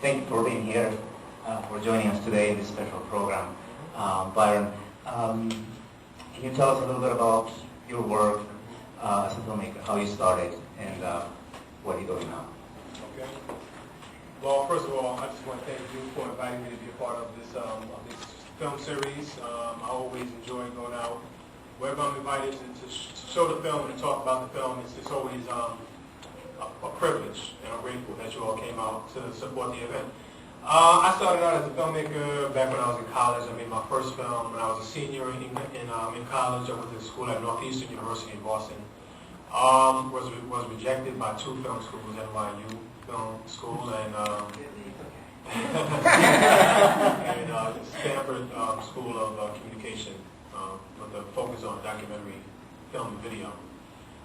Thank you for being here, for joining us today in this special program. Byron, can you tell us a little bit about your work as a filmmaker, how you started, and what are you doing now? Okay. Well, first of all, I just want to thank you for inviting me to be a part of this film series. I always enjoy going out wherever I'm invited to show the film and to talk about the film. It's always a privilege, and I'm grateful that you all came out to support the event. I started out as a filmmaker back when I was in college. I made my first film when I was a senior in college. I went to school at Northeastern University in Boston. Was rejected by two film schools, NYU Film School and Stanford School of Communication with a focus on documentary film and video.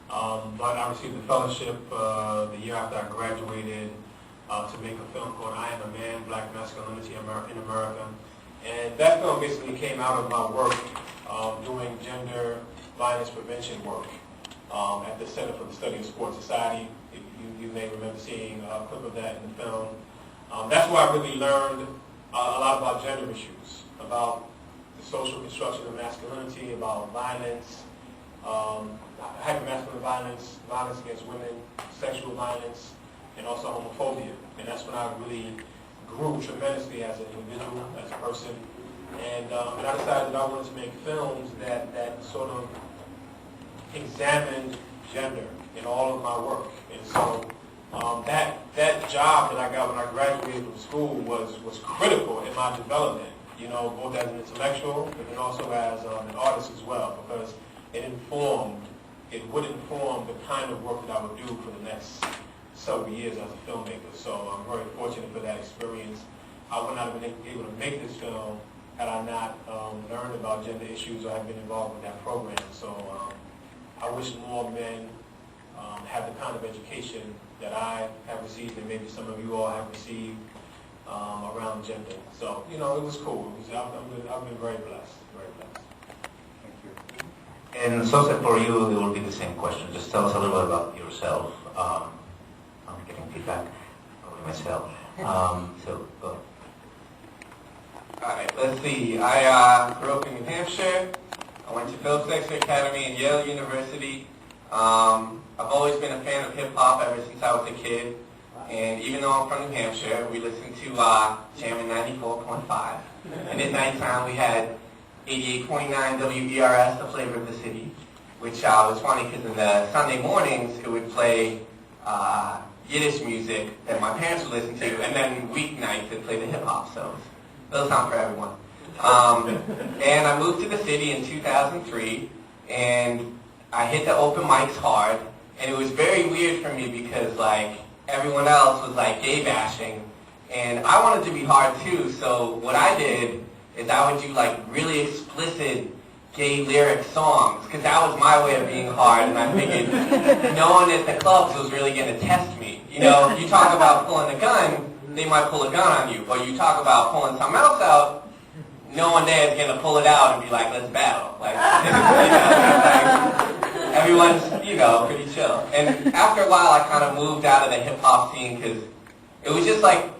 But I received a fellowship the year after I graduated to make a film called I Am a Man, Black Masculinity in America. And that film basically came out of my work doing gender violence prevention work at the Center for the Study of Sports Society. You may remember seeing a clip of that in the film. That's where I really learned a lot about gender issues, about the social construction of masculinity, about violence, hypermasculine violence, violence against women, sexual violence, and also homophobia. And that's when I really grew tremendously as an individual, as a person. And I decided that I wanted to make films that sort of examined gender in all of my work. And so that job that I got when I graduated from school was critical in my development, you know, both as an intellectual, but then also as an artist as well, because it would inform the kind of work that I would do for the next several years as a filmmaker. So I'm very fortunate for that experience. I would not have been able to make this film had I not learned about gender issues or had been involved with that program. So I wish more men have the kind of education that I have received and maybe some of you all have received around gender. So, you know, it was cool. I've been very blessed, very blessed. Thank you. And so for you, it will be the same question. Just tell us a little bit about yourself. I'm getting feedback about myself. So, go ahead. Alright, let's see. I grew up in New Hampshire. I went to Phillips Exeter Academy and Yale University. I've always been a fan of hip-hop ever since I was a kid. And even though I'm from New Hampshire, we listened to Jam 94.5. And at nighttime, we had 88.9 WERS, the flavor of the city, which was funny because in the Sunday mornings, it would play Yiddish music that my parents would listen to, and then weeknights, it'd play the hip-hop. So those sound for everyone. And I moved to the city in 2003, and I hit the open mics hard, and it was very weird for me because, like, everyone else was, like, gay bashing, and I wanted to be hard, too, so what I did is I would do, like, really explicit gay lyric songs, because that was my way of being hard, and I figured no one at the clubs was really going to test me. You know, you talk about pulling a gun, they might pull a gun on you, or you talk about pulling something else out, no one there is going to pull it out and be like, let's battle. Like, everyone's, you know, pretty chill. And after a while, I kind of moved out of the hip-hop scene because it was just like,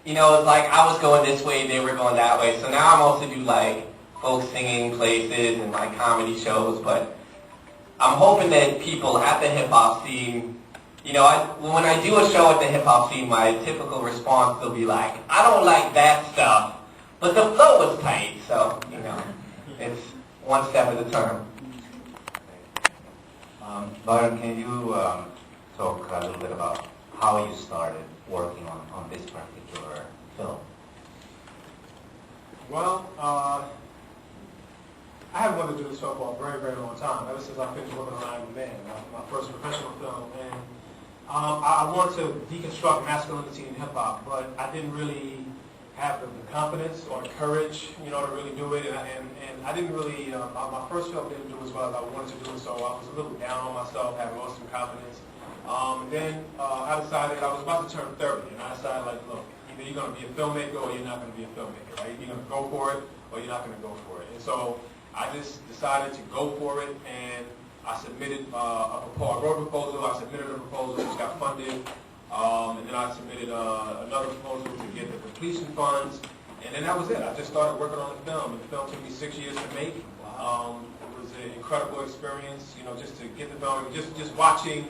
you know, it was like I was going this way, they were going that way. So now I mostly do, like, folk singing places and, like, comedy shows. But I'm hoping that people at the hip-hop scene, you know, when I do a show at the hip-hop scene, my typical response will be like, I don't like that stuff, but the flow was tight. So, you know, it's one step at a time. Byron, can you talk a little bit about how you started working on this particular film? Well, I have wanted to do this film for a very, very long time, ever since I finished working on I Am a Man, my first professional film. And I wanted to deconstruct masculinity in hip-hop, but I didn't really have the confidence or the courage, you know, to really do it. And I didn't really, my first film didn't do as well as I wanted to do, so I was a little down on myself, had lost some confidence. And then I decided, I was about to turn 30, and I decided, like, look, either you're going to be a filmmaker or you're not going to be a filmmaker, right? You're going to go for it or you're not going to go for it. And so I just decided to go for it, and I submitted I wrote a proposal, I submitted a proposal, which got funded And then I submitted another proposal to get the completion funds. And then that was it. I just started working on the film. And the film took me 6 years to make. It was an incredible experience, you know, just to get the film. Just watching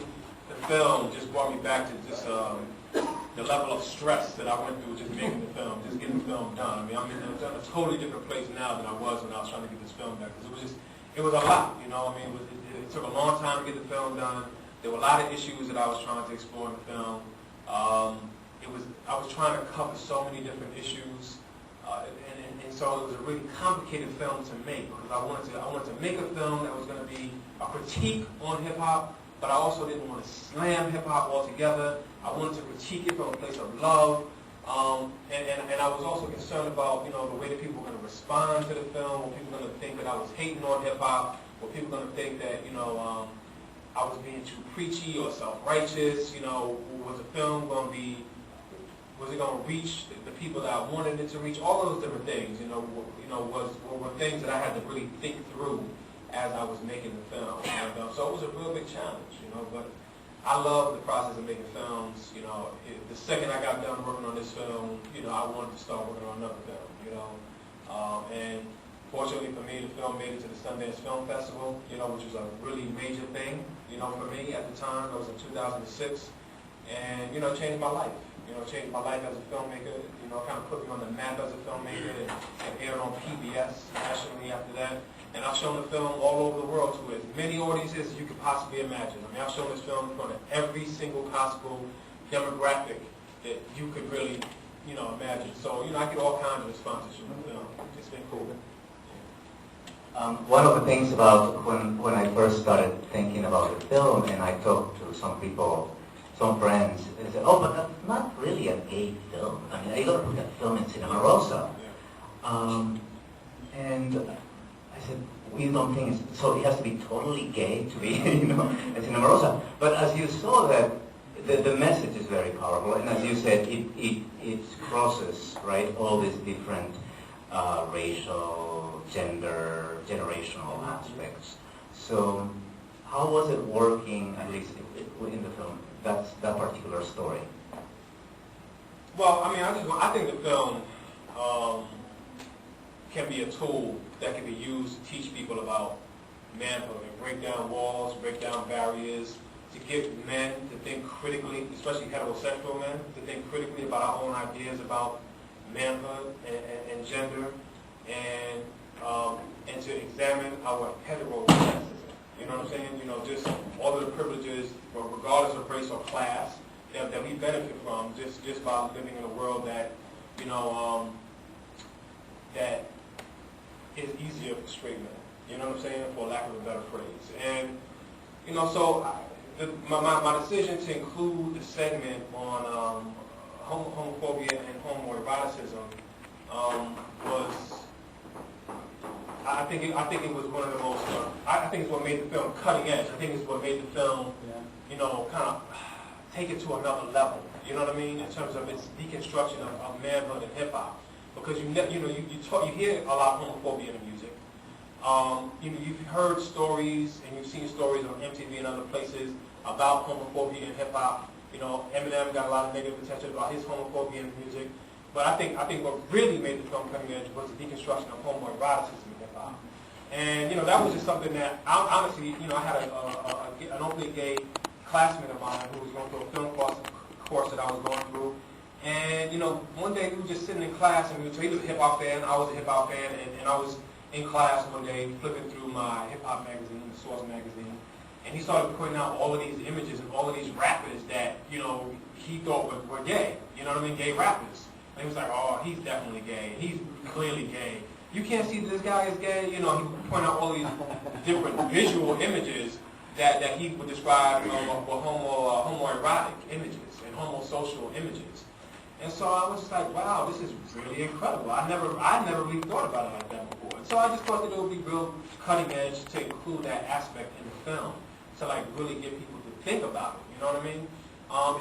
the film just brought me back to just the level of stress that I went through just making the film, just getting the film done. I mean, I'm in a totally different place now than I was when I was trying to get this film done. Because it was a lot, you know. I mean, it took a long time to get the film done. There were a lot of issues that I was trying to explore in the film. I was trying to cover so many different issues. And so it was a really complicated film to make because I wanted to make a film that was going to be a critique on hip hop, but I also didn't want to slam hip hop altogether. I wanted to critique it from a place of love, and I was also concerned about, you know, the way that people were going to respond to the film. Were people going to think that I was hating on hip hop? Were people going to think that, you know, I was being too preachy or self-righteous? You know, was the film going to be? Was it going to reach the people that I wanted it to reach? All those different things, were things that I had to really think through as I was making the film. And, so it was a real big challenge, you know. But I love the process of making films. You know, the second I got done working on this film, you know, I wanted to start working on another film. You know, and fortunately for me, the film made it to the Sundance Film Festival. You know, which was a really major thing. You know, for me at the time. That was in 2006, and you know, it changed my life. You know, changed my life as a filmmaker, you know, kind of put me on the map as a filmmaker and aired on PBS nationally after that. And I've shown the film all over the world to as many audiences as you could possibly imagine. I mean, I've shown this film in front of every single possible demographic that you could really, you know, imagine. So, you know, I get all kinds of responses from the film. It's been cool. One of the things about when I first started thinking about the film, and I talked to some people, some friends, and said, "Oh, but that's not really a gay film. I mean, you got to put that film in Cinemarosa." And I said, "We don't think it's, so. It has to be totally gay to be, you know, in Cinemarosa." But as you saw, that the message is very powerful, and as you said, it crosses, right, all these different racial, gender, generational aspects. So, how was it working, at least in the film? That particular story. Well, I mean, I think the film can be a tool that can be used to teach people about manhood and break down walls, break down barriers, to get men to think critically, especially heterosexual men, to think critically about our own ideas about manhood and gender, and to examine our heterosexism. You know what I'm saying? You know, just all of the privileges, regardless of race or class, that we benefit from just by living in a world that, you know, that is easier for straight men. You know what I'm saying? For lack of a better phrase. And, you know, so my decision to include the segment on homophobia and homoeroticism was, I think it was one of the most, I think it's what made the film cutting edge. I think it's what made the film, you know, kind of take it to another level. You know what I mean? In terms of its deconstruction of manhood and hip hop, because you hear a lot of homophobia in the music. You've heard stories and you've seen stories on MTV and other places about homophobia in hip hop. You know, Eminem got a lot of negative attention about his homophobia in music. But I think what really made the film cutting edge was the deconstruction of homoeroticism in hip hop. And, you know, that was just something that, honestly, you know, I had an openly gay classmate of mine who was going through a film course that I was going through. And, you know, one day we were just sitting in class, and he was a hip-hop fan, I was a hip-hop fan, and I was in class one day flipping through my hip-hop magazine, the Source magazine, and he started pointing out all of these images and all of these rappers that, you know, he thought were gay. You know what I mean? Gay rappers. And he was like, "Oh, he's definitely gay. He's clearly gay. You can't see that this guy is gay." You know, he would point out all these different visual images that he would describe, you know, were homoerotic images and homosocial images. And so I was just like, wow, this is really incredible. I never really thought about it like that before. And so I just thought that it would be real cutting edge to include that aspect in the film, to like really get people to think about it. You know what I mean?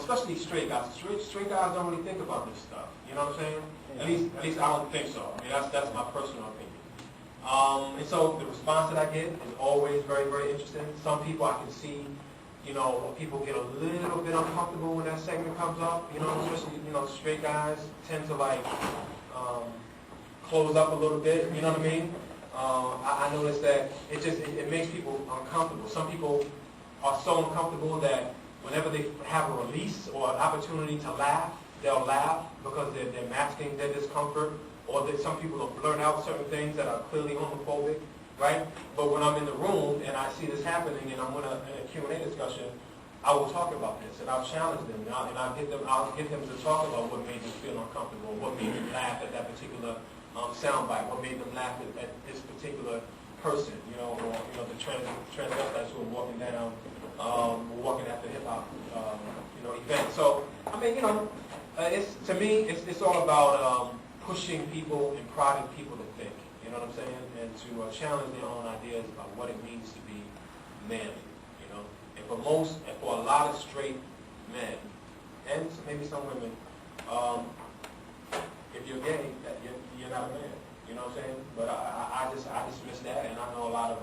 Especially straight guys. Straight guys don't really think about this stuff. You know what I'm saying? At least I don't think so. I mean, that's my personal opinion. And so the response that I get is always very, very interesting. Some people I can see people get a little bit uncomfortable when that segment comes up. Especially straight guys tend to close up a little bit. You know what I mean? I noticed that it makes people uncomfortable. Some people are so uncomfortable that whenever they have a release or an opportunity to laugh, they'll laugh because they're masking their discomfort, or that some people will blurt out certain things that are clearly homophobic, right? But when I'm in the room and I see this happening and I'm in a Q&A discussion, I will talk about this and I'll challenge them and I'll get them to talk about what made them feel uncomfortable, what made them laugh at that particular soundbite, what made them laugh at this particular person, or the transvestites who are walking down, walking after hip hop, event. So I mean, to me, it's all about pushing people and prodding people to think. You know what I'm saying? And to challenge their own ideas about what it means to be manly. And for a lot of straight men, and maybe some women, if you're gay, you're not a man. You know what I'm saying? But I just miss that, and I know a lot of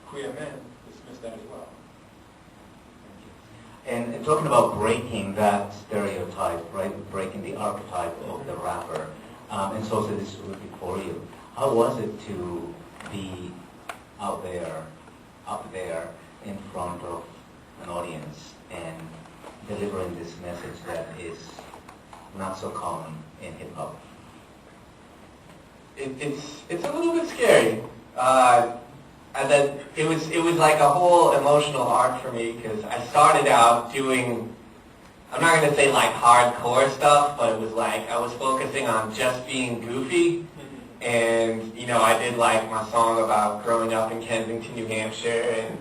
queer men dismiss that as well. And talking about breaking that stereotype, right? Breaking the archetype of the rapper. And so this would be for you. How was it to be out there in front of an audience and delivering this message that is not so common in hip hop? It's a little bit scary. And then it was like a whole emotional arc for me because I started out doing, I'm not going to say like hardcore stuff, but it was like I was focusing on just being goofy. And, I did like my song about growing up in Kensington, New Hampshire. And,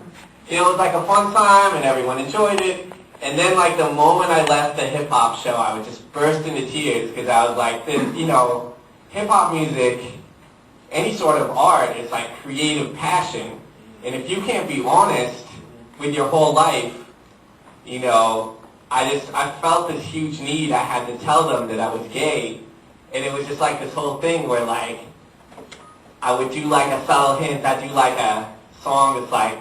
it was like a fun time and everyone enjoyed it. And then like the moment I left the hip hop show, I would just burst into tears because I was like, this, hip hop music, any sort of art is like creative passion. And if you can't be honest with your whole life, I felt this huge need. I had to tell them that I was gay. And it was just like this whole thing where like, I would do like a subtle hint. I'd do like a song that's like,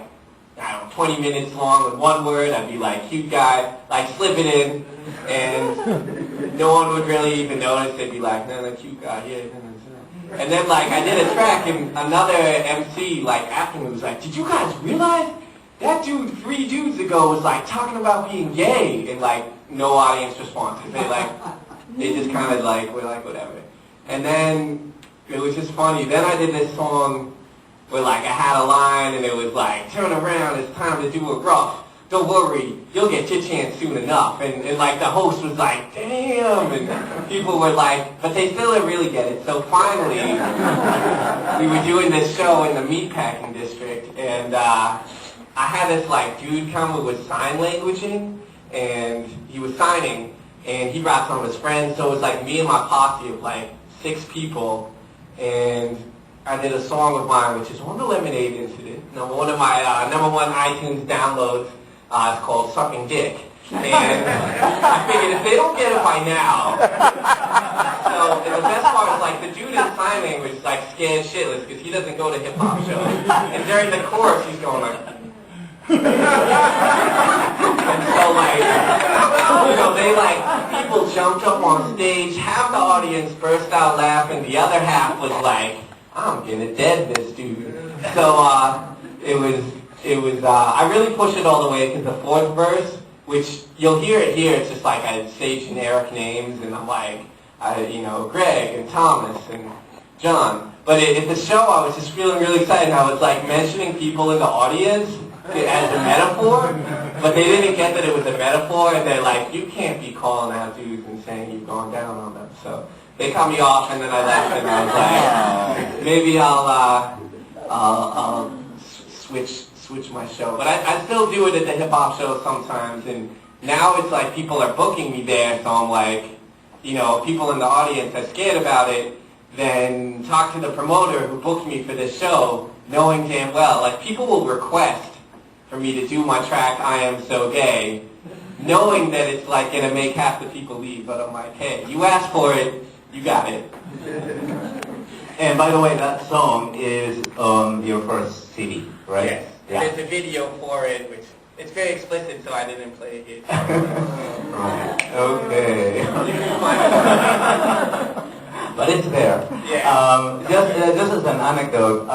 20 minutes long with one word. I'd be like, cute guy, like slip it in. And no one would really even notice. They'd be like, no, cute guy, yeah. And then like I did a track and another MC like after me was like, did you guys realize that dude 3 dudes ago was like talking about being gay? And like no audience responses. They just kind of like were like whatever. And then it was just funny. Then I did this song where like I had a line and it was like, turn around, it's time to do a rough. Don't worry, you'll get your chance soon enough. And like the host was like, damn, and people were like, but they still didn't really get it. So finally, we were doing this show in the meatpacking district, and I had this like dude come who was sign languaging, and he was signing, and he brought some of his friends, so it was like me and my posse of like 6 people, and I did a song of mine, which is on the Lemonade Incident. One of my number 1 iTunes downloads. It's called Sucking Dick. And I figured if they don't get it by now. So and the best part is like the dude in sign language is like scared shitless because he doesn't go to hip hop shows. And during the chorus he's going like and so like they like people jumped up on stage, half the audience burst out laughing, the other half was like, I'm gonna dead this dude. So it was I really pushed it all the way to the 4th verse, which you'll hear it here. It's just like I say generic names, and I'm like, Greg and Thomas and John. But at the show, I was just feeling really excited. I was like mentioning people in the audience as a metaphor, but they didn't get that it was a metaphor, and they're like, you can't be calling out dudes and saying you've gone down on them. So they cut me off, and then I left, and I was like, maybe I'll switch my show. But I still do it at the hip-hop show sometimes, and now it's like people are booking me there, so I'm like, people in the audience are scared about it, then talk to the promoter who booked me for this show, knowing damn well, like people will request for me to do my track, I Am So Gay, knowing that it's like going to make half the people leave, but I'm like, hey, you asked for it, you got it. And by the way, that song is on your first CD, right? Yes. Yeah. There's a video for it, which it's very explicit, so I didn't play it. Right. Okay. But it's there. Yeah. Just as an anecdote,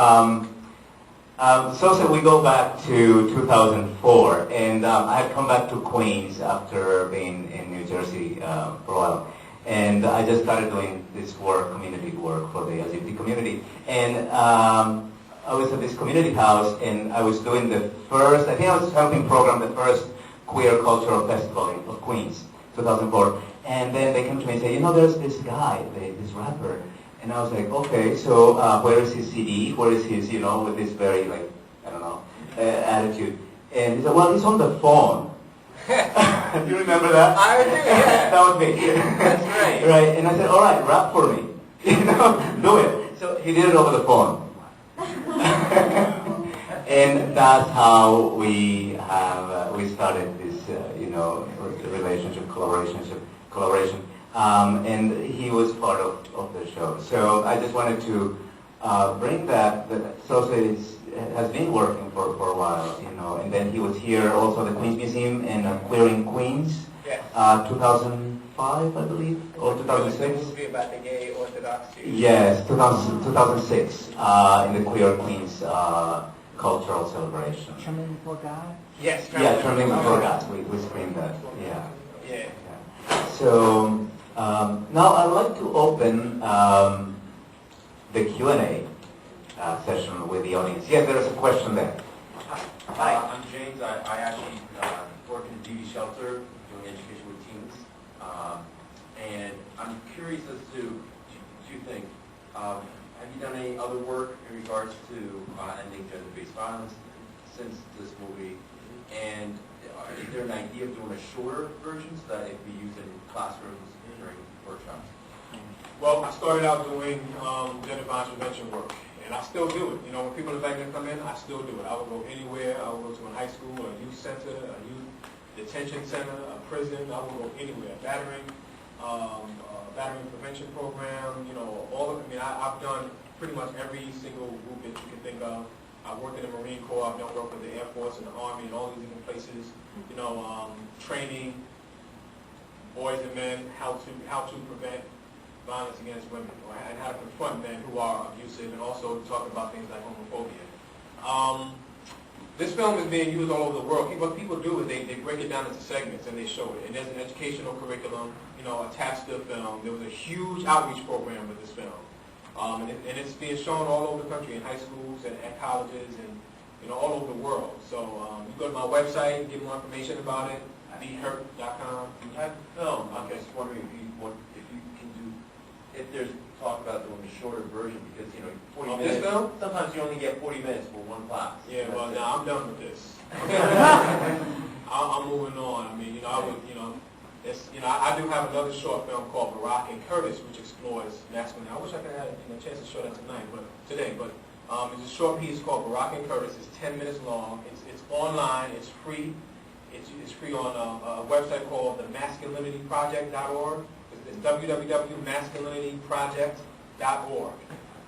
so we go back to 2004, and I had come back to Queens after being in New Jersey for a while. And I just started doing this work, community work for the LGBT community. And I was at this community house, and I was doing the first, I think I was helping program the first queer cultural festival of Queens, 2004. And then they came to me and said, you know, there's this guy, this rapper. And I was like, okay, so where is his CD? Where is his, you know, with this very, like, I don't know, attitude. And he said, well, he's on the phone. Do you remember that? I do, yeah. That was me. That's right. Right, and I said, all right, rap for me. You know, do it. So he did it over the phone. And that's how we started this, you know, relationship, collaboration. And he was part of the show. So I just wanted to bring that Sosa has been working for a while, you know, and then he was here also at the Queens Museum in Queering Queens, Yes. 2005, I believe, or 2006. The movie about the gay Orthodox Jews. Yes, 2006, in the Queer Queens cultural celebration. Trembling Before God? Yes. Yeah, Trembling Before God. We screened that. Yeah. Yeah. So now I'd like to open the Q&A session with the audience. Yes, there is a question there. Hi. I'm James. I actually work in a duty shelter doing education with teens. And I'm curious as to two things. Have you done any other work in regards to ending gender-based violence since this movie? And is there an idea of doing a shorter version so that it can be used in classrooms during workshops? Well, I started out doing gender violence prevention work, and I still do it. You know, when people invite me to come in, I still do it. I will go anywhere. I will go to a high school, a youth center, a youth detention center, a prison. I will go anywhere. Battering prevention program. You know, I've done pretty much every single group that you can think of. I've worked in the Marine Corps. I've done work with the Air Force and the Army and all these different places. You know, training boys and men how to prevent violence against women, and how to confront men who are abusive, and also talk about things like homophobia. This film is being used all over the world. What people do is they break it down into segments and they show it. And there's an educational curriculum, you know, attached to the film. There was a huge outreach program with this film. And it's being shown all over the country, in high schools and at colleges and, you know, all over the world. So you go to my website, get more information about it, BeHurt.com. You had film. I'm just wondering if you can do, if there's talk about doing a shorter version, because, you know, 40 Of minutes. this film? Sometimes you only get 40 minutes for one class. Yeah, well, That's it. now I'm done with this. I'm moving on. I mean, you know, I do have another short film called Barack and Curtis, which explores masculinity. I wish I could have a chance to show that today, but it's a short piece called Barack and Curtis. It's 10 minutes long. It's online. It's free. It's free on a website called themasculinityproject.org. It's www.masculinityproject.org.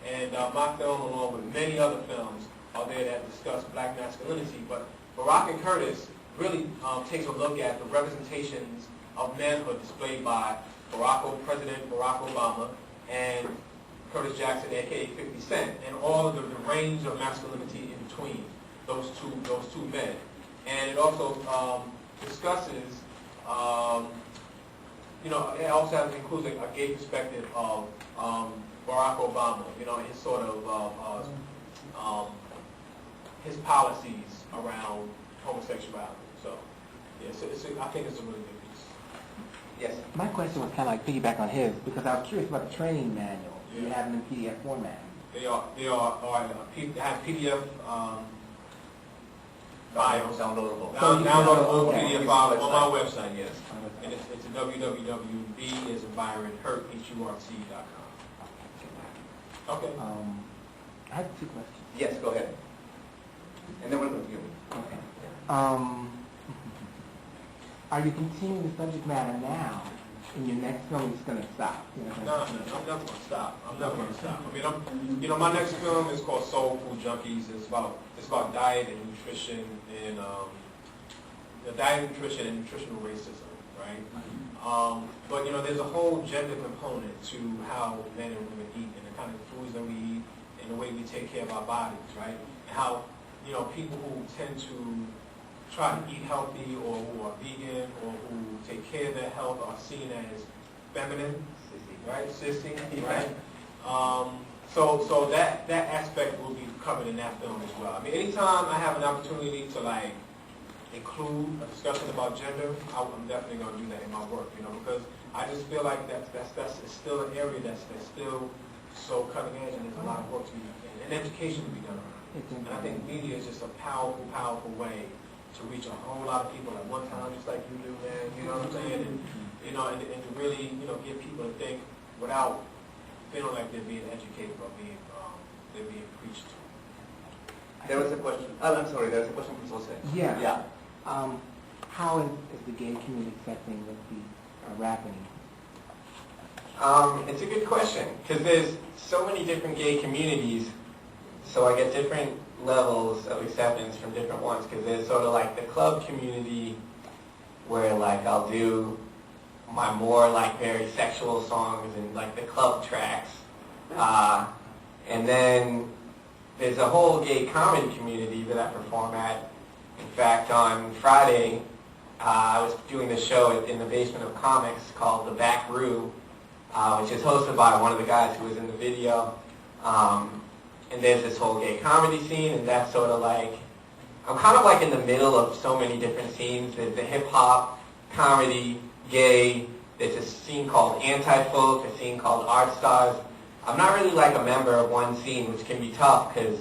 And my film, along with many other films, are there that discuss black masculinity. But Barack and Curtis really takes a look at the representations of manhood displayed by President Barack Obama and Curtis Jackson, a.k.a. 50 Cent, and all of the range of masculinity in between those two men. And it also discusses, you know, it also includes a gay perspective of Barack Obama, you know, his sort of his policies around homosexuality. So, yeah, I think it's a really good piece. Yes. My question was kind of like piggyback on his, because I was curious about the training manual. Do you have them in PDF format? They have PDF files. Downloadable. Downloadable Okay. PDF files on my website, yes. And it's www.b as in Byron, HurtHURT.com. Okay. I have two questions. Yes, go ahead. And then we'll continue. Okay. Are you continuing the subject matter now in your next film, you're just going to stop? No, I'm never going to stop. I'm never going to stop. I mean, my next film is called Soul Food Junkies. It's about diet and nutrition and diet, nutrition, and nutritional racism, right? But there's a whole gender component to how men and women eat, and the kind of foods that we eat, and the way we take care of our bodies, right? And how people who tend to try to eat healthy, or who are vegan, or who take care of their health are seen as feminine, right? Sissy, right? So that aspect will be covered in that film as well. I mean, anytime I have an opportunity to include a discussion about gender, I'm definitely going to do that in my work, because I just feel like that's still an area that's still so cutting edge, and there's a lot of work to be done, and education to be done around it. And I think media is just a powerful, powerful way to reach a whole lot of people at one time, just like you do, man. You know what I'm saying? And and to really get people to think without feeling like they're being educated or they're being preached to. There was a question. I'm sorry. There was a question from Jose. Yeah. Yeah. How is the gay community accepting with the rapping? It's a good question, because there's so many different gay communities, so I get different levels of acceptance from different ones, because there's sort of like the club community where I'll do my more very sexual songs and the club tracks, and then there's a whole gay comedy community that I perform at. In fact, on Friday, I was doing this show in the basement of comics called The Back Room, which is hosted by one of the guys who was in the video. And there's this whole gay comedy scene, and that's sort of I'm kind of in the middle of so many different scenes. There's the hip-hop, comedy, gay. There's a scene called anti-folk, a scene called art stars. I'm not really a member of one scene, which can be tough because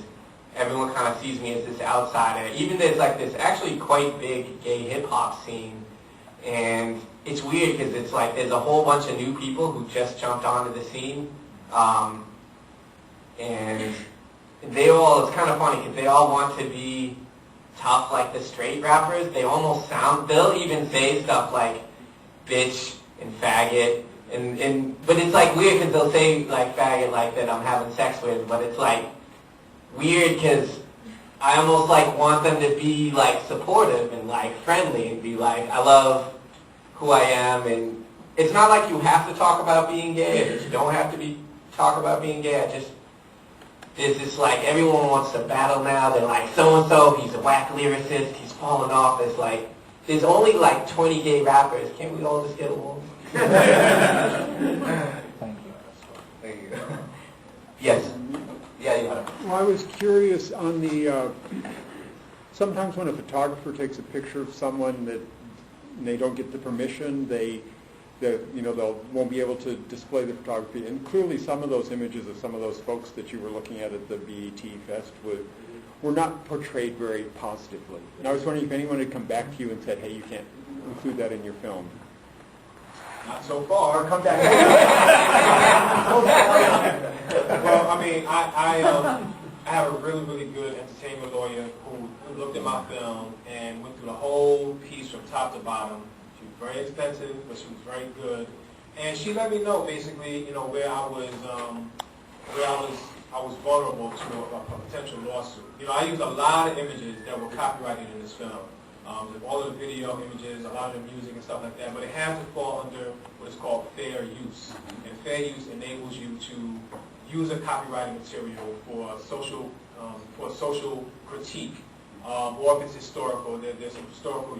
everyone kind of sees me as this outsider. Even there's this actually quite big gay hip-hop scene, and it's weird because it's there's a whole bunch of new people who just jumped onto the scene, and they all, it's kind of funny because they all want to be tough like the straight rappers. They almost sound, they'll even say stuff like bitch and faggot, but it's weird because they'll say faggot that I'm having sex with, but it's weird because I almost want them to be supportive and friendly and be I love who I am, and it's not you have to talk about being gay, or you don't have to talk about being gay. There's this everyone wants to battle now. They're so-and-so, he's a whack lyricist, he's falling off. There's only 20 gay rappers. Can't we all just get along? Thank you. Thank you. Yes. Yeah, you have. Well, I was curious on the, sometimes when a photographer takes a picture of someone that they don't get the permission, they won't be able to display the photography. And clearly some of those images of some of those folks that you were looking at the BET Fest were not portrayed very positively. And I was wondering if anyone had come back to you and said, hey, you can't include that in your film. Not so far. Come back. Well, I mean, I have a really, really good entertainment lawyer who looked at my film and went through the whole piece from top to bottom. She was very expensive, but she was very good. And she let me know basically, where I was vulnerable to a potential lawsuit. I used a lot of images that were copyrighted in this film. All of the video images, a lot of the music and stuff like that, but it has to fall under what is called fair use. And fair use enables you to use a copyrighted material for social critique, or if it's historical, there's some historical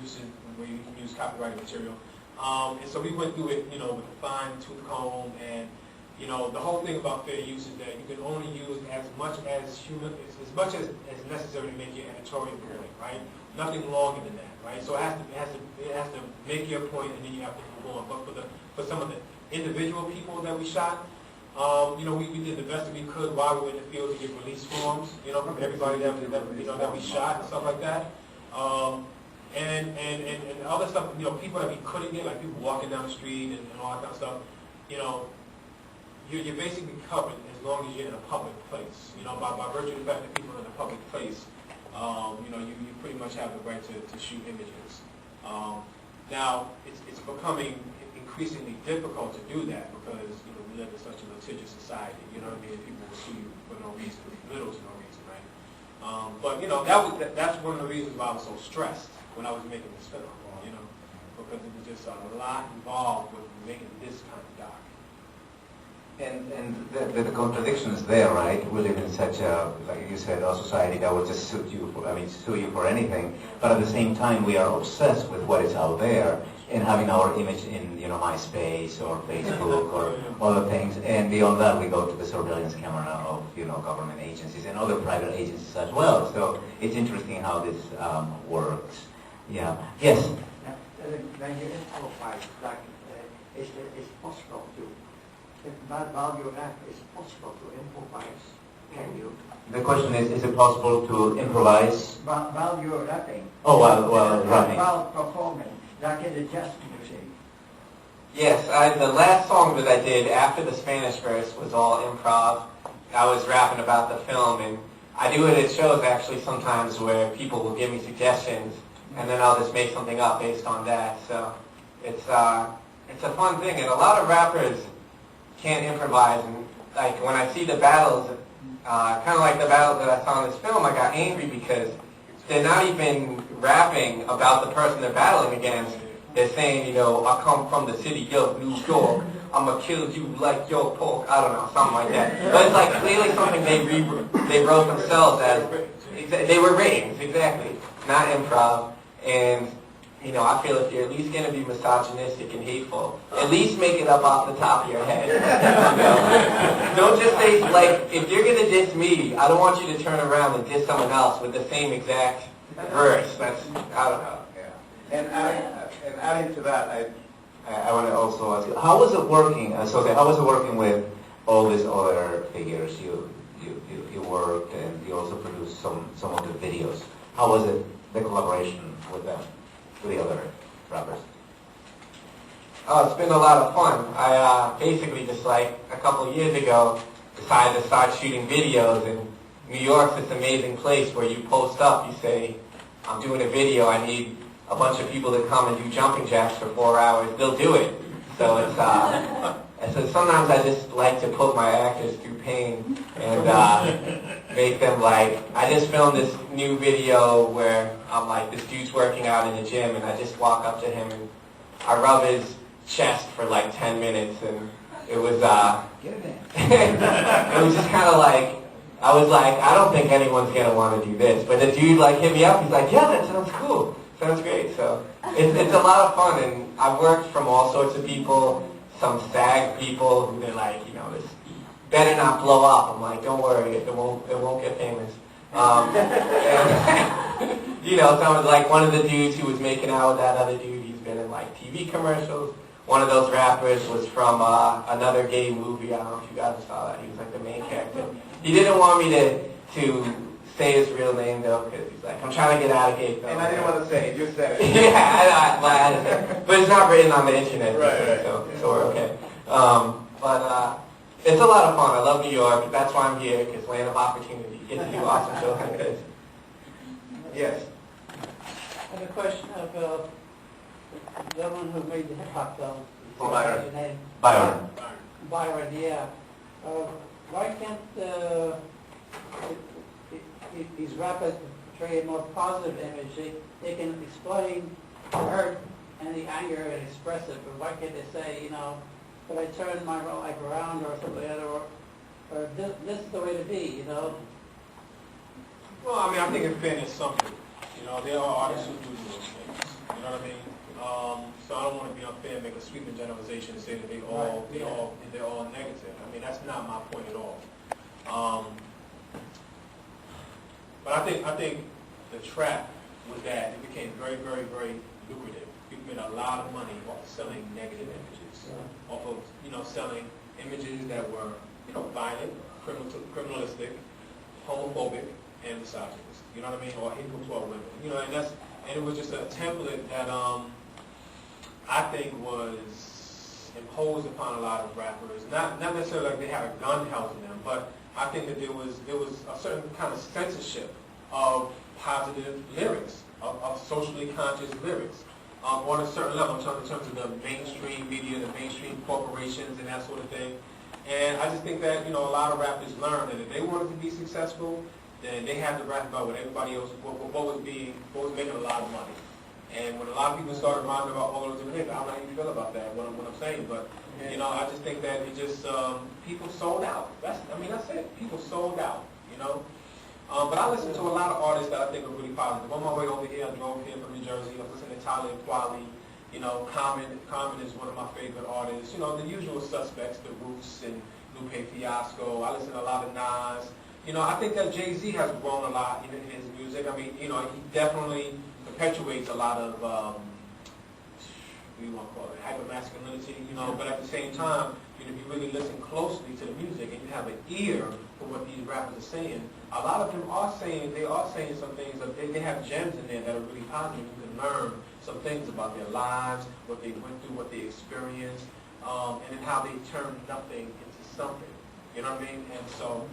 uses where you can use copyrighted material. And so we went through it, with a fine-tooth comb, and the whole thing about fair use is that you can only use as much as necessary to make your editorial point, right? Nothing longer than that, right? So it has to make your point, and then you have to move on. But for some of the individual people that we shot, we did the best that we could while we were in the field to get release forms, from everybody that we shot and stuff like that. And other stuff, people that we couldn't get, like people walking down the street and all that kind of stuff, you're basically covered as long as you're in a public place. By virtue of the fact that people are in a public place, you pretty much have the right to shoot images. Now, it's becoming increasingly difficult to do that because we live in such a litigious society. You know what I mean? People will sue you for no reason, little to no reason, right? But that's one of the reasons why I was so stressed when I was making this film. Because it was just a lot involved with making this kind of doc. And the contradiction is there, right? We live in such a, like you said, a society that will just sue you for anything. But at the same time, we are obsessed with what is out there and having our image in, MySpace or Facebook or other things. And beyond that, we go to the surveillance camera of, government agencies and other private agencies as well. So it's interesting how this works. Yeah. Yes. When you improvise, it's possible to. While you rap, it's possible to improvise. Can you? The question is it possible to improvise? While you're rapping. Oh, while rapping. While performing, like in the jazz music. Yes, the last song that I did after the Spanish verse was all improv. I was rapping about the film, and I do it at shows actually sometimes where people will give me suggestions, and then I'll just make something up based on that. So it's a fun thing, and a lot of rappers can't improvise. And like when I see the battles, kind of like the battles that I saw in this film, I got angry because they're not even rapping about the person they're battling against. They're saying, I come from the city of New York. I'ma kill you like your pork. I don't know, something like that. But it's like clearly something they wrote themselves as. They were ratings, exactly, not improv. And I feel if you're at least going to be misogynistic and hateful, at least make it up off the top of your head. Don't just say, like, if you're going to diss me, I don't want you to turn around and diss someone else with the same exact verse. That's, I don't know. And adding to that, I want to also ask you, how was it working? How was it working with all these other figures? You worked, and you also produced some of the videos. How was it, the collaboration with them, with the other rappers? Oh, it's been a lot of fun. I basically just like a couple of years ago decided to start shooting videos, and New York's this amazing place where you post up, you say, I'm doing a video, I need a bunch of people to come and do jumping jacks for 4 hours. They'll do it. So it's so sometimes I just like to put my actors through pain and make them like. I just filmed this new video where I'm like, this dude's working out in the gym, and I just walk up to him and I rub his chest for like 10 minutes, and it was it was just kind of like, I was like, I don't think anyone's gonna want to do this, but the dude like hit me up. He's like, yeah, that sounds cool. Sounds great. So it's a lot of fun, and I've worked from all sorts of people. Some SAG people who they're like, this better not blow up. I'm like, don't worry, it won't get famous. And, someone like one of the dudes who was making out with that other dude. He's been in like TV commercials. One of those rappers was from another gay movie. I don't know if you guys saw that. He was like the main character. He didn't want me to say his real name though, because he's like, I'm trying to get out of gay film. And I didn't want to say it. You said it. Yeah, but it's not written on the internet, right. So we're okay. But it's a lot of fun. I love New York. That's why I'm here, because land of opportunity. Get to do awesome shows like this. Yes. I have a question of the gentleman who made the hip-hop film. Byron. Byron, yeah. Why can't these rappers portray a more positive image? They can explain the hurt and the anger and express it, but why can't they say, but I turn my life around or something like that, or this is the way to be, Well, I mean, I think in fairness, something. There are artists who do those things. You know what I mean? So I don't want to be unfair and make a sweeping generalization and say that they're all negative. I mean, that's not my point at all. But I think the trap was that it became very, very, very lucrative. People made a lot of money off selling negative images, off of selling images that were violent, criminalistic, homophobic, and misogynist. You know what I mean? Or hateful toward women. And it was just a template that I think was imposed upon a lot of rappers. Not necessarily like they had a gun held to them, but I think that there was a certain kind of censorship of positive lyrics, of socially conscious lyrics. on a certain level in terms of the mainstream media, the mainstream corporations, and that sort of thing. And I just think that, a lot of rappers learned that if they wanted to be successful, then they had to rap about what everybody else, what was making a lot of money. And when a lot of people started rhyming about all those different things, I don't know how you feel about that, what I'm saying, but, I just think that it just, people sold out. That's it. People sold out, But I listen to a lot of artists that I think are really positive. On my way over here, I drove here from New Jersey. I listen to Tyler and Kweli. Common is one of my favorite artists. The usual suspects, the Roots and Lupe Fiasco. I listen to a lot of Nas. I think that Jay-Z has grown a lot in his music. He definitely perpetuates a lot of, what do you want to call it, hyper-masculinity, but at the same time, if you really listen closely to the music and you have an ear for what these rappers are saying, a lot of them are saying some things, they have gems in there that are really positive. You can learn some things about their lives, what they went through, what they experienced, and then how they turned nothing into something. You know what I mean? And so,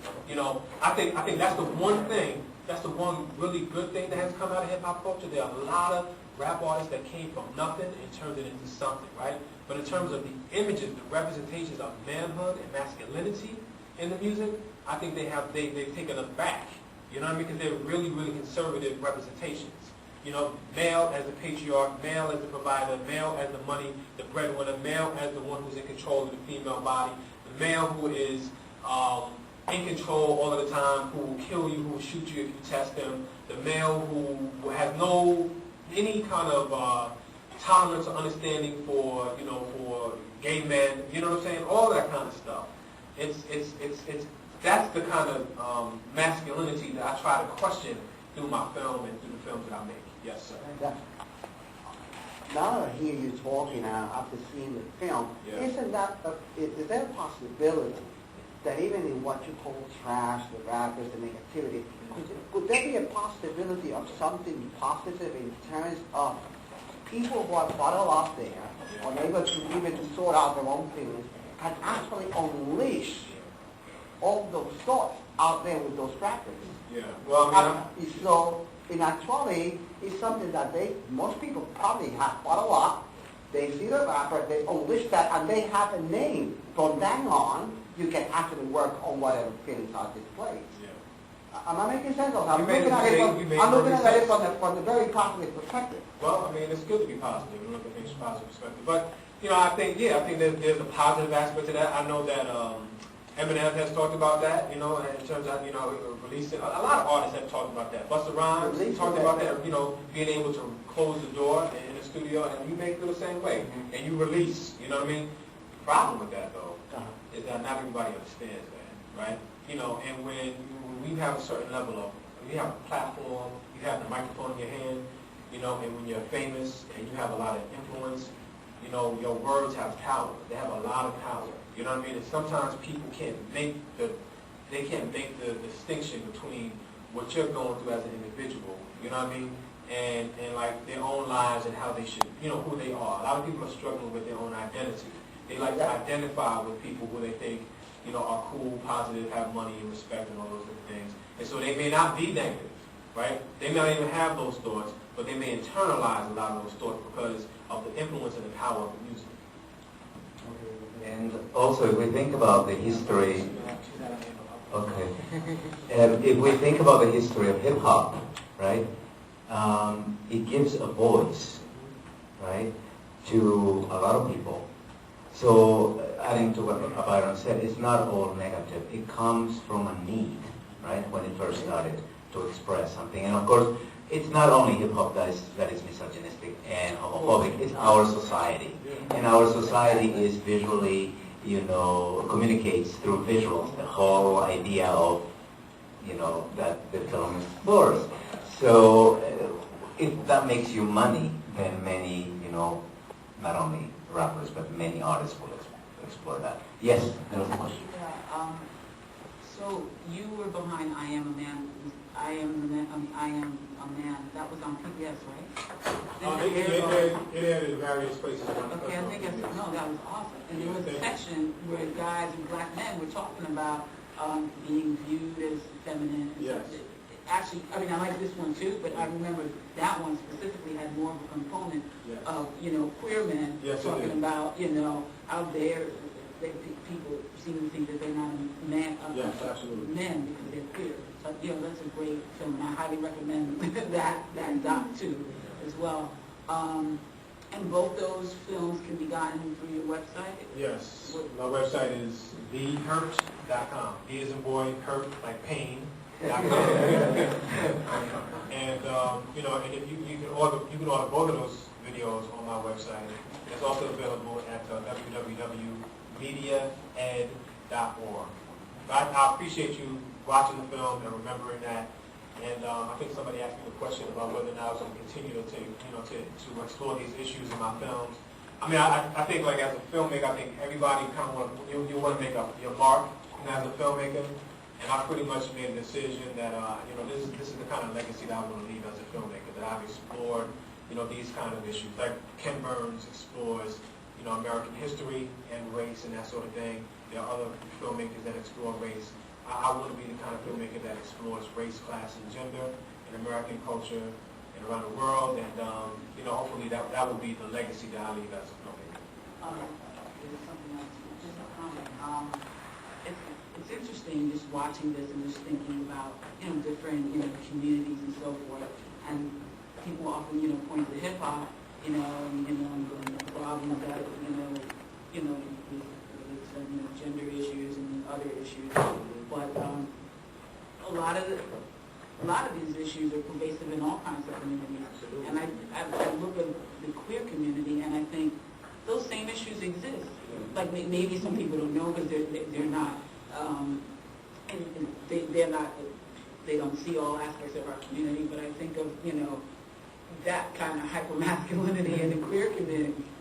I think that's the one thing, that's the one really good thing that has come out of hip-hop culture. There are a lot of rap artists that came from nothing and turned it into something, right? But in terms of the images, the representations of manhood and masculinity in the music, I think they've taken them back. You know what I mean? Because they're really, really conservative representations. Male as the patriarch, male as the provider, male as the money, the breadwinner, male as the one who's in control of the female body, the male who is in control all of the time, who will kill you, who will shoot you if you test him, the male who has any kind of tolerance or understanding for gay men, you know what I'm saying? All that kind of stuff. That's the kind of masculinity that I try to question through my film and through the films that I make. Yes, sir. Now that I hear you talking after seeing the film, Yeah. is there a possibility that even in what you call trash, the rappers, the negativity, could there be a possibility of something positive in terms of people who are bottled up there, unable to even sort out their own feelings, can actually unleash all those thoughts out there with those rappers? Yeah. Well, So, in actuality, it's something that most people probably have bottled up. They see the rapper, they unleash that, and they have a name. From then on, you can actually work on whatever feelings are displayed. Yeah. Am I making sense of that? You made it From the very positive perspective. Well, it's good to be positive and look at things from a positive perspective. But, I think there's a positive aspect to that. I know that Eminem has talked about that, in terms of, releasing. A lot of artists have talked about that. Busta Rhymes talked about that, being able to close the door in the studio, and you make it the same way. And you release, you know what I mean? The problem with that, though, is that not everybody understands that, right? And when you have a certain level of, you have a platform, you have the microphone in your hand, and when you're famous and you have a lot of influence, your words have power. They have a lot of power. You know what I mean? And sometimes people can't make the distinction between what you're going through as an individual, you know what I mean? And like their own lives and how they should, who they are. A lot of people are struggling with their own identity. They like to identify with people who they think, are cool, positive, have money and respect and all those different things. And so they may not be negative, right? They may not even have those thoughts, but they may internalize a lot of those thoughts because of the influence and the power of the music. And also, if we think about the history, if we think about the history of hip hop, right, it gives a voice, right, to a lot of people. So, adding to what Byron said, it's not all negative. It comes from a need, right, when it first started to express something. And of course, it's not only hip hop that is misogynistic and homophobic. It's our society, and our society is visually, communicates through visuals. The whole idea of, that the film is worth. So, if that makes you money, then many, not only rappers but many artists will explore that. Yes, there was a question. Yeah, so you were behind I Am a Man. I Am a Man. That was on PBS, right? It aired in various places. Okay, I think that was awesome. And there was a section where guys and black men were talking about being viewed as feminine. Yes. Actually, I like this one too, but I remember that one specifically had had more of a component Yes. of, queer men Yes, it talking did. about, out there, people seem to think that they're not a man, Yes, absolutely. men because they're queer. So, that's a great film, and I highly recommend that doc too, as well. And both those films can be gotten through your website? Yes, my website is thehurt.com. D as in boy, hurt like pain.com. And and if you can order both of those videos on my website. It's also available at www.mediaed.org. I appreciate you watching the film and remembering that. And I think somebody asked me a question about whether or not I was going to continue to explore these issues in my films. I mean, I think like as a filmmaker, I think everybody kind of you want to make your mark as a filmmaker. And I pretty much made a decision that this is the kind of legacy that I want to leave as a filmmaker. That I've explored these kind of issues. Like Ken Burns explores American history and race and that sort of thing. There are other filmmakers that explore race. I want to be the kind of filmmaker that explores race, class, and gender in American culture and around the world. And hopefully that will be the legacy that I leave as a filmmaker. There's something else, just a comment. It's interesting just watching this and just thinking about different communities and so forth. And people often point to hip hop, and the problems that with gender issues and other issues. But a lot of these issues are pervasive in all kinds of communities. And I look at the queer community and I think those same issues exist. Like maybe some people don't know because they're not, and they don't see all aspects of our community. But I think of that kind of hypermasculinity in the queer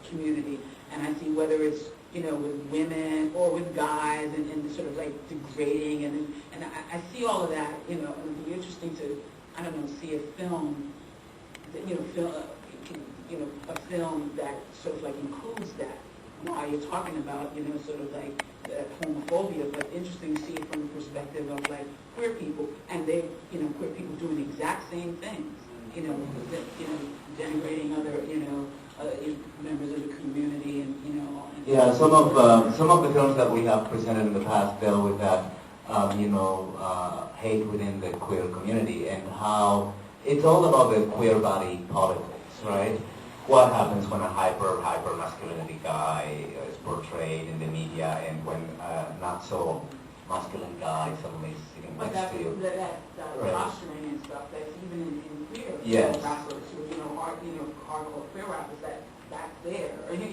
community, and I see whether it's with women or with guys, and sort of like degrading, and I see all of that. It would be interesting to, I don't know, see a film that a film that sort of like includes that. While you're talking about sort of like homophobia, but interesting to see it from the perspective of like queer people, and they queer people doing the exact same things. Denigrating other members of the community, and Yeah, some of the films that we have presented in the past deal with that, hate within the queer community and how it's all about the queer body politics, right? What happens when a hyper masculinity guy is portrayed in the media, and when a not so masculine guy suddenly is sitting but next to you? that Right. posturing and stuff that's even in queer Yes. rappers who hardcore queer rappers that's there. When you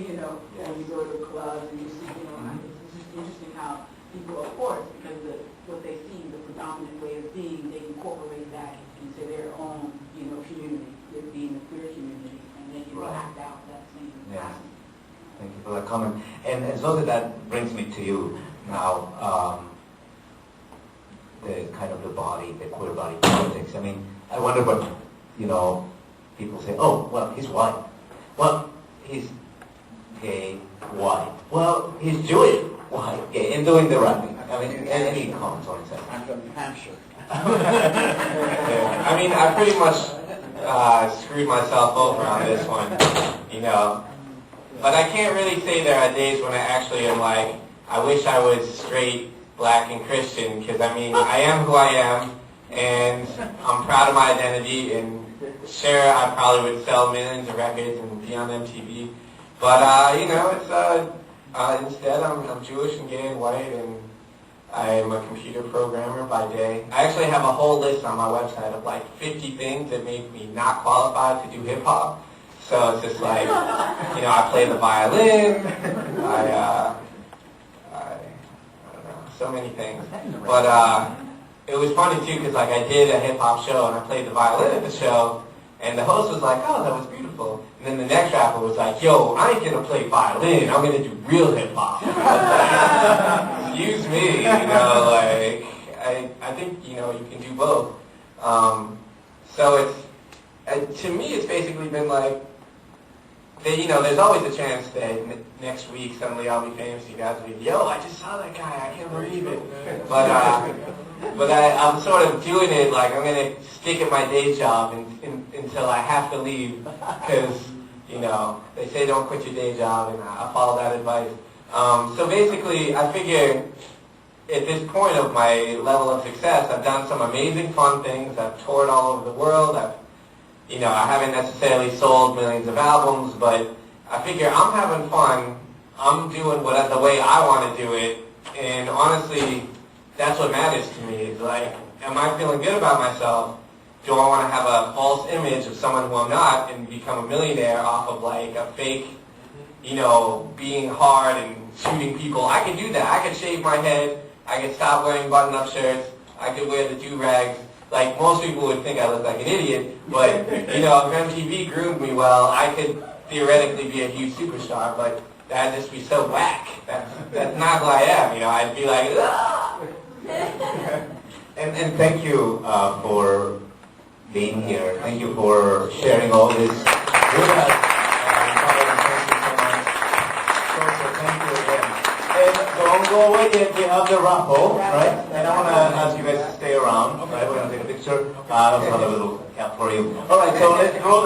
go to clubs and you see it's just interesting how people, of course, because what they see, the predominant way of being, they incorporate that into their own community, their being the queer community, and they can Right. act out that same Yeah. pattern. Thank you for that comment. And so that brings me to you now, the kind of the queer body politics. I mean, I wonder what, people say, oh, well, he's white. Well, he's gay, white. Well, he's Jewish, white, gay, and doing the rapping. I mean, any comments on that? I'm from New Hampshire. I mean, I pretty much screwed myself over on this one, But I can't really say there are days when I actually am like, I wish I was straight, black, and Christian, because I mean, I am who I am, and I'm proud of my identity, and sure, I probably would sell millions of records and be on MTV, but it's, instead I'm Jewish and gay and white, and I'm a computer programmer by day. I actually have a whole list on my website of like 50 things that make me not qualified to do hip hop. So it's just like, I play the violin, I don't know, so many things. But it was funny too, because like I did a hip hop show and I played the violin at the show, and the host was like, oh, that was beautiful. And then the next rapper was like, yo, I ain't gonna play violin, I'm gonna do real hip hop. Excuse me, I think, you can do both. So to me, it's basically been like, there's always a chance that next week suddenly I'll be famous. You guys will be, yo, I just saw that guy, I can't believe it. But But I'm sort of doing it like I'm going to stick at my day job until I have to leave because, you know, they say don't quit your day job, and I follow that advice. So basically, I figure at this point of my level of success, I've done some amazing fun things. I've toured all over the world. I haven't necessarily sold millions of albums, but I figure I'm having fun. I'm doing the way I want to do it, and honestly, that's what matters to me. It's like, am I feeling good about myself? Do I want to have a false image of someone who I'm not and become a millionaire off of like a fake, being hard and shooting people? I could do that. I could shave my head. I could stop wearing button-up shirts. I could wear the do-rags. Like, most people would think I look like an idiot, but, if MTV groomed me well, I could theoretically be a huge superstar, but that'd just be so whack. That's not who I am, I'd be like, ah! And thank you for being here. Thank you for sharing all this with us. Thank you again. And don't go away yet. We have the raffle, right? And I want to ask you guys to stay around. Right? We're going to take a picture. I also have a little cap for you. All right, so let's roll the